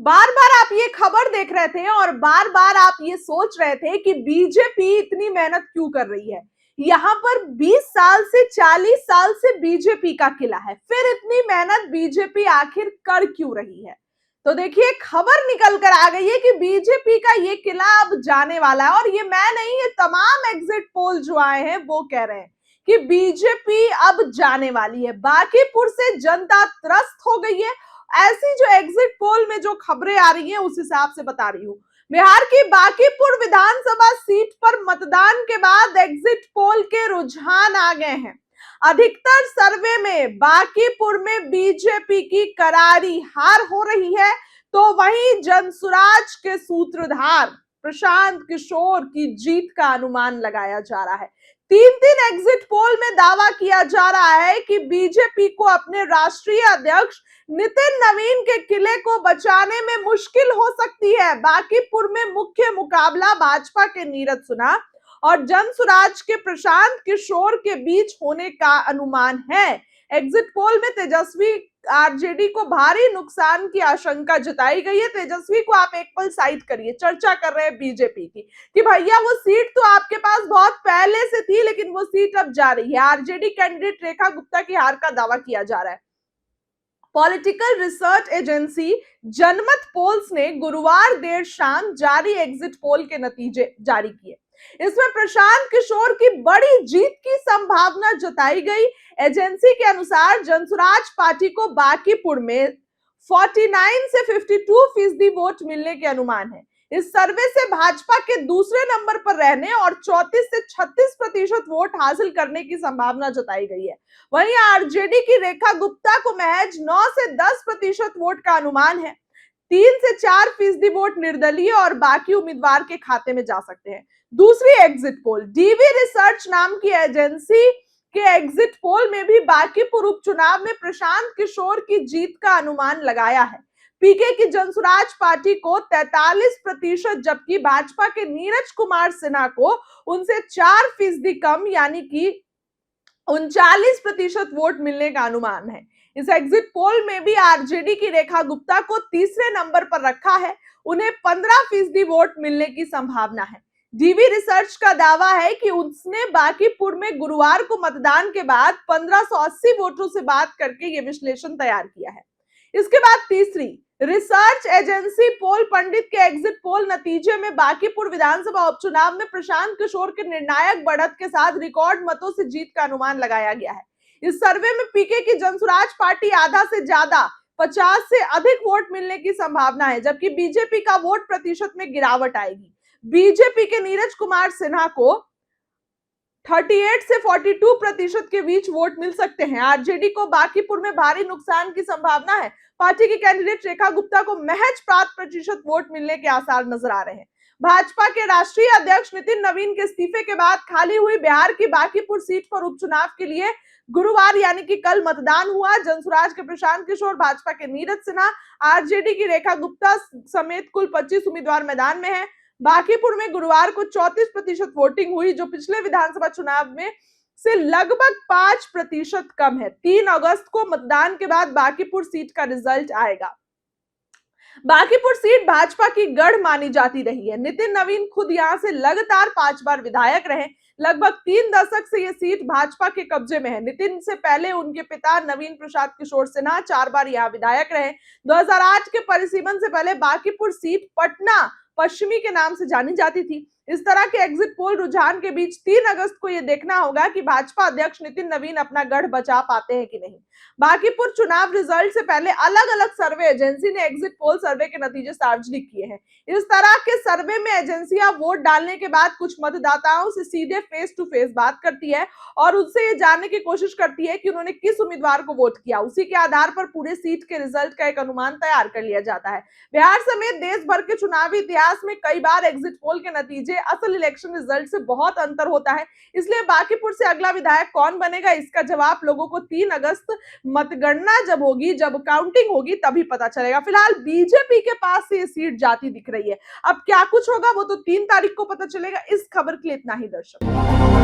बार बार आप ये खबर देख रहे थे और बार बार आप ये सोच रहे थे कि बीजेपी इतनी मेहनत क्यों कर रही है। यहाँ पर 20 साल से 40 साल से बीजेपी का किला है, फिर इतनी मेहनत बीजेपी आखिर कर क्यों रही है। तो देखिए, खबर निकल कर आ गई है कि बीजेपी का ये किला अब जाने वाला है। और ये मैं नहीं, ये तमाम एग्जिट पोल जो आए हैं वो कह रहे हैं कि बीजेपी अब जाने वाली है। बांकीपुर से जनता त्रस्त हो गई है। ऐसी जो एग्जिट पोल में जो खबरें आ रही हैं उस हिसाब से बता रही हूं। बिहार की बांकीपुर विधानसभा सीट पर मतदान के बाद एग्जिट पोल के रुझान आ गए हैं। अधिकतर सर्वे में बांकीपुर में बीजेपी की करारी हार हो रही है, तो वहीं जनसुराज के सूत्रधार प्रशांत किशोर की जीत का अनुमान लगाया जा रहा है। तीन तीन एग्जिट पोल में दावा किया जा रहा है कि बीजेपी को अपने राष्ट्रीय अध्यक्ष नितिन नवीन के किले को बचाने में मुश्किल हो सकती है। बांकीपुर में मुख्य मुकाबला भाजपा के नीरज सुना और जनसुराज के प्रशांत किशोर के बीच होने का अनुमान है। एग्जिट पोल में तेजस्वी आरजेडी को भारी नुकसान की आशंका जताई गई है। तेजस्वी को आप एक पल साइड करिए, चर्चा कर रहे हैं बीजेपी की कि भैया वो सीट तो आपके पास बहुत पहले से थी, लेकिन वो सीट अब जा रही है। आरजेडी कैंडिडेट रेखा गुप्ता की हार का दावा किया जा रहा है। पॉलिटिकल रिसर्च एजेंसी जनमत पोल्स ने गुरुवार देर शाम जारी एग्जिट पोल के नतीजे जारी किए। इसमें प्रशांत किशोर की बड़ी जीत की संभावना जताई गई। एजेंसी के अनुसार जनसुराज पार्टी को बांकीपुर में 49 से 52% वोट मिलने के अनुमान है। इस सर्वे से भाजपा के दूसरे नंबर पर रहने और 34 से 36% वोट हासिल करने की संभावना जताई गई है। वहीं आरजेडी की रेखा गुप्ता को महज 9 से 10% वोट का अनुमान है। 3 से 4% वोट निर्दलीय और बाकी उम्मीदवार के खाते में जा सकते हैं। दूसरी एग्जिट पोल डीवी रिसर्च नाम की एजेंसी के एग्जिट पोल में भी बांकीपुर उपचुनाव में प्रशांत किशोर की जीत का अनुमान लगाया है। पीके की जनसुराज पार्टी को 43%, जबकि भाजपा के नीरज कुमार सिन्हा को उनसे 4% कम यानी कि 39% वोट मिलने का अनुमान है। इस एग्जिट पोल में भी आरजेडी की रेखा गुप्ता को तीसरे नंबर पर रखा है। उन्हें 15% वोट मिलने की संभावना है। डीवी रिसर्च का दावा है कि उसने बांकीपुर में गुरुवार को मतदान के बाद 1580 वोटों से बात करके यह विश्लेषण तैयार किया है। इसके बाद तीसरी रिसर्च एजेंसी पोल पंडित के एग्जिट पोल नतीजे में बांकीपुर विधानसभा उपचुनाव में प्रशांत किशोर के निर्णायक बढ़त के साथ रिकॉर्ड मतों से जीत का अनुमान लगाया गया है। इस सर्वे में पीके की जनसुराज पार्टी आधा से ज्यादा 50 से अधिक वोट मिलने की संभावना है, जबकि बीजेपी का वोट प्रतिशत में गिरावट आएगी। बीजेपी के नीरज कुमार सिन्हा को 38 से 42% के बीच वोट मिल सकते हैं। आरजेडी को बांकीपुर में भारी नुकसान की संभावना है। पार्टी की कैंडिडेट रेखा गुप्ता को महज 5% वोट मिलने के आसार नजर आ रहे हैं। भाजपा के राष्ट्रीय अध्यक्ष नितिन नवीन के इस्तीफे के बाद खाली हुई बिहार की बांकीपुर सीट पर उपचुनाव के लिए गुरुवार यानी कि कल मतदान हुआ। जनसुराज के प्रशांत किशोर, भाजपा के नीरज सिन्हा, आरजेडी की रेखा गुप्ता समेत कुल 25 उम्मीदवार मैदान में हैं। बांकीपुर में गुरुवार को 34% वोटिंग हुई, जो पिछले विधानसभा चुनाव में से लगभग 5% कम है। 3 अगस्त को मतदान के बाद बांकीपुर सीट का रिजल्ट आएगा। बांकीपुर सीट भाजपा की गढ़ मानी जाती रही है। नितिन नवीन खुद यहां से लगातार 5 बार विधायक रहे। लगभग 3 दशक से यह सीट भाजपा के कब्जे में है। नितिन से पहले उनके पिता नवीन प्रसाद किशोर सिन्हा 4 बार यहां विधायक रहे। 2008 के परिसीमन से पहले बांकीपुर सीट पटना पश्चिमी के नाम से जानी जाती थी। इस तरह के एग्जिट पोल रुझान के बीच 3 अगस्त को यह देखना होगा कि भाजपा अध्यक्ष नितिन नवीन अपना गढ़ बचा पाते हैं कि नहीं। बांकीपुर चुनाव रिजल्ट से पहले अलग अलग सर्वे एजेंसी ने एग्जिट पोल सर्वे के नतीजे सार्वजनिक किए हैं। इस तरह के सर्वे में एजेंसियां वोट डालने के बाद कुछ मतदाताओं से सीधे फेस टू फेस बात करती है और उनसे ये जानने की कोशिश करती है कि उन्होंने किस उम्मीदवार को वोट किया। उसी के आधार पर पूरे सीट के रिजल्ट का एक अनुमान तैयार कर लिया जाता है। बिहार समेत देश भर के चुनावी इतिहास में कई बार एग्जिट पोल के नतीजे असल इलेक्शन रिजल्ट से बहुत अंतर होता है। इसलिए बांकीपुर से अगला विधायक कौन बनेगा, इसका जवाब लोगों को 3 अगस्त मतगणना जब होगी, जब काउंटिंग होगी, तभी पता चलेगा। फिलहाल बीजेपी के पास से ये सीट जाती दिख रही है। अब क्या कुछ होगा वो तो 3 तारीख को पता चलेगा। इस खबर के लिए इतना ही दर्शक।